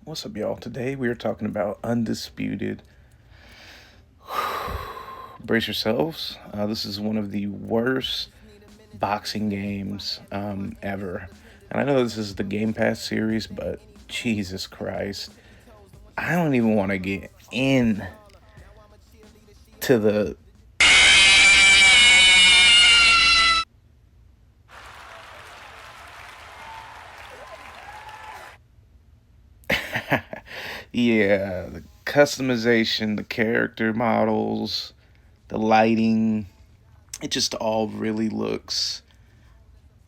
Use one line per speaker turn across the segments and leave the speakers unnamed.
What's up, y'all? Today we are talking about Undisputed. Brace yourselves. This is one of the worst boxing games ever. And I know this is the GamePass series, but Jesus Christ. I don't even want to get in to the. Yeah, the customization, the character models, the lighting. It just all really looks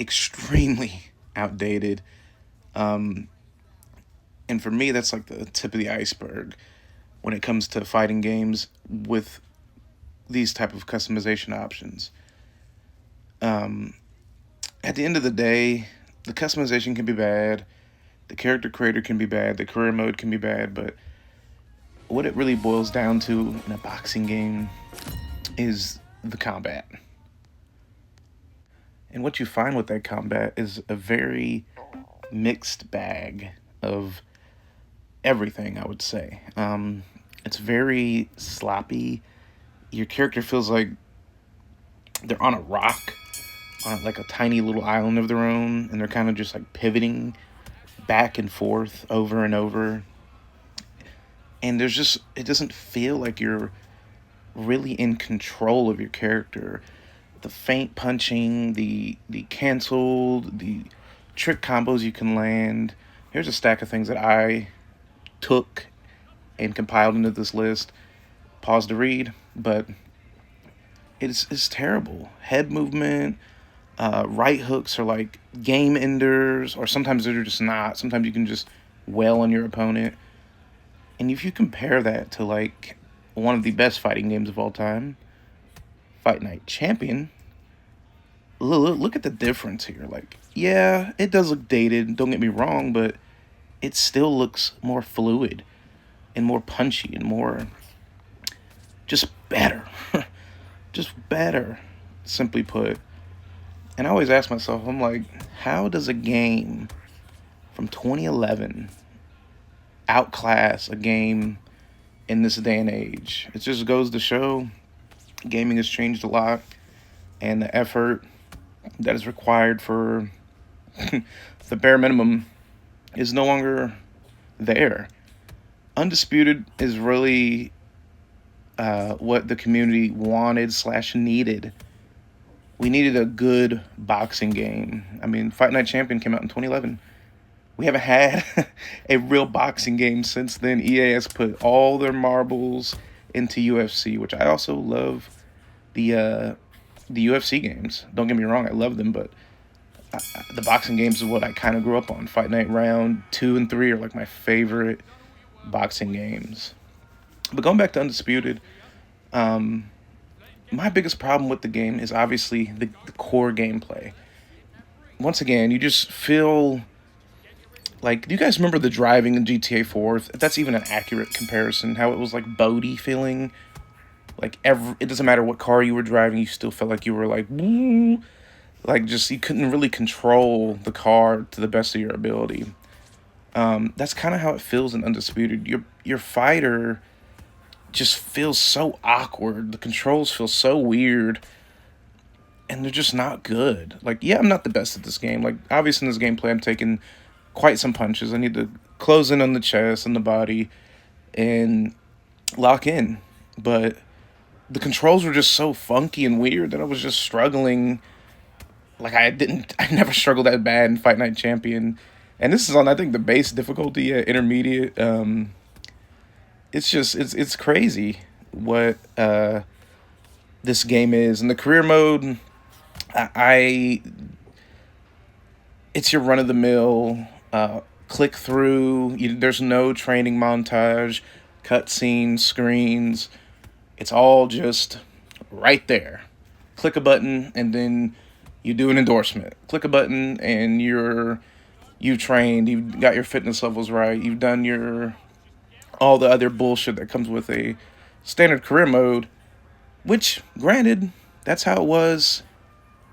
extremely outdated. Um, and for me, that's like the tip of the iceberg when it comes to fighting games with these type of customization options. Um, at the end of the day, the customization can be bad, the character creator can be bad, the career mode can be bad, but what it really boils down to in a boxing game is the combat. And what you find with that combat is a very mixed bag of everything, I would say. It's very sloppy. Your character feels like they're on a rock, on like a tiny little island of their own, and they're kind of just like pivoting back and forth over and over. And it doesn't feel like you're really in control of your character. The feint punching, the canceled, the trick combos you can land. Here's a stack of things that I took and compiled into this list. Pause to read, but it's terrible. Head movement, right hooks are like game enders, or sometimes they're just not. Sometimes you can just wail on your opponent. And if you compare that to like one of the best fighting games of all time, Fight Night Champion, look at the difference here. Like, yeah, it does look dated, don't get me wrong, but it still looks more fluid and more punchy and more just better. Just better, simply put. And I always ask myself, I'm like, how does a game from 2011 outclass a game in this day and age? It just goes to show gaming has changed a lot, and the effort that is required for the bare minimum is no longer there. Undisputed is really what the community wanted / needed. We needed a good boxing game. I mean, Fight Night Champion came out in 2011. We haven't had a real boxing game since then. EA has put all their marbles into UFC, which I also love the UFC games. Don't get me wrong, I love them, but the boxing games is what I kind of grew up on. Fight Night Round 2 and 3 are like my favorite boxing games. But going back to Undisputed, my biggest problem with the game is obviously the core gameplay. Once again, you just feel like, do you guys remember the driving in GTA 4? If that's even an accurate comparison, how it was like boaty feeling. Like it doesn't matter what car you were driving, you still felt like you were like, woo, like just you couldn't really control the car to the best of your ability. That's kind of how it feels in Undisputed. Your fighter just feels so awkward. The controls feel so weird, and they're just not good. Like, yeah, I'm not the best at this game. Like, obviously in this gameplay, I'm taking quite some punches. I need to close in on the chest and the body and lock in. But the controls were just so funky and weird that I was just struggling. Like, I never struggled that bad in Fight Night Champion. And this is on, I think, the base difficulty at intermediate. It's crazy what this game is. And the career mode, I it's your run of the mill click through. There's no training montage, cutscenes, screens. It's all just right there. Click a button and then you do an endorsement. Click a button and you've trained. You've got your fitness levels right. You've done your all the other bullshit that comes with a standard career mode, which, granted, that's how it was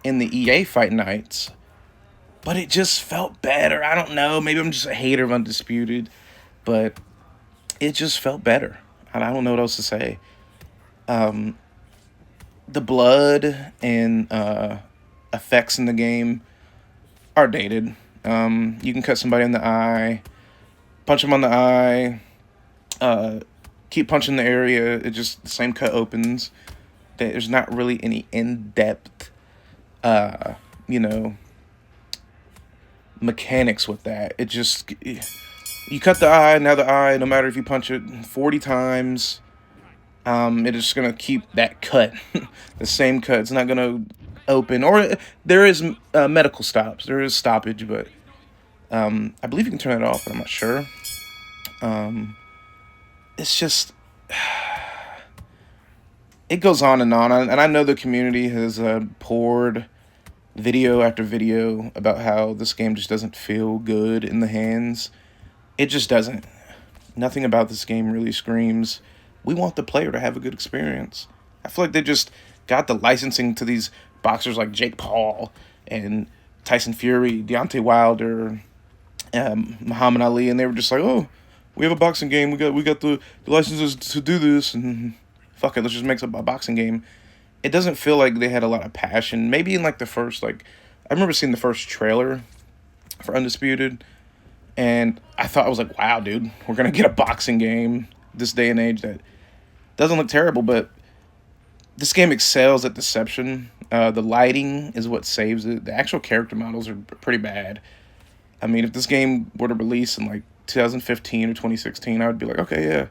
in the EA Fight Nights, but it just felt better. I don't know. Maybe I'm just a hater of Undisputed, but it just felt better. And I don't know what else to say. Um, the blood and effects in the game are dated. You can cut somebody in the eye, punch them on the eye, uh, keep punching the area. It just the same cut opens. There's not really any in depth, uh, you know, mechanics with that. It just you cut the eye, now the eye. No matter if you punch it 40 times, it is gonna keep that cut, the same cut. It's not gonna open. Or there is medical stops. There is stoppage, but I believe you can turn it off, but I'm not sure. Um, it's just it goes on, and I know the community has poured video after video about how this game just doesn't feel good in the hands. It just doesn't. Nothing about this game really screams, we want the player to have a good experience. I feel like they just got the licensing to these boxers like Jake Paul and Tyson Fury, Deontay Wilder, Muhammad Ali, and they were just like, oh, we have a boxing game. We got the licenses to do this, and fuck it, let's just make a boxing game. It doesn't feel like they had a lot of passion. Maybe in like the first, like, I remember seeing the first trailer for Undisputed, and I was like, wow, dude, we're gonna get a boxing game this day and age that doesn't look terrible, but this game excels at deception. The lighting is what saves it. The actual character models are pretty bad. I mean, if this game were to release in like 2015 or 2016, I would be like, okay, yeah,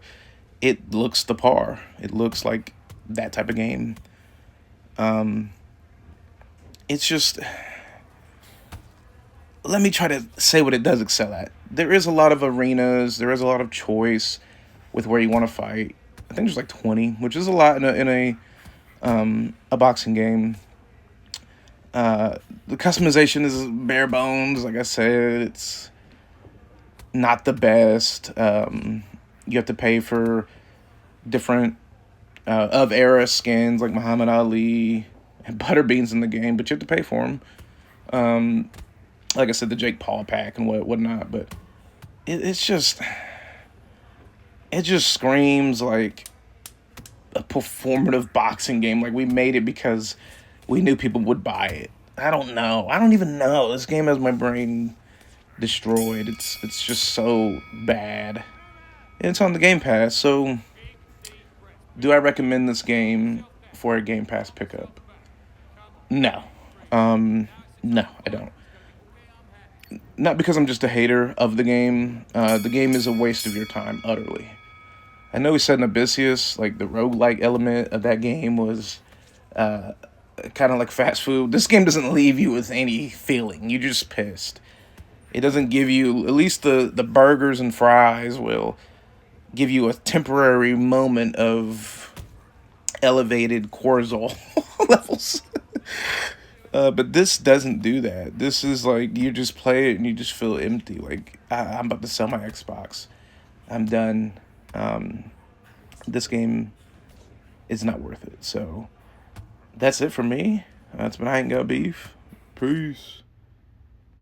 it looks the par. It looks like that type of game. It's just, let me try to say what it does excel at. There is a lot of arenas. There is a lot of choice with where you want to fight. I think there's like 20, which is a lot in a boxing game. The customization is bare bones. Like I said, it's not the best. You have to pay for different of era skins like Muhammad Ali and Butterbean's in the game, but you have to pay for them. Like I said, the Jake Paul pack and whatnot, but it just screams like a performative boxing game. Like we made it because we knew people would buy it. I don't know. I don't even know. This game has my brain destroyed. It's just so bad. And it's on the GamePass, so do I recommend this game for a GamePass pickup? No. No, I don't. Not because I'm just a hater of the game. The game is a waste of your time, utterly. I know we said in Abyssius, like the roguelike element of that game was kind of like fast food. This game doesn't leave you with any feeling. You're just pissed. It doesn't give you, at least the burgers and fries will give you a temporary moment of elevated cortisol levels. But this doesn't do that. This is like, you just play it and you just feel empty. Like, I'm about to sell my Xbox. I'm done. This game is not worth it. So, that's it for me. That's been I Ain't Got Beef. Peace.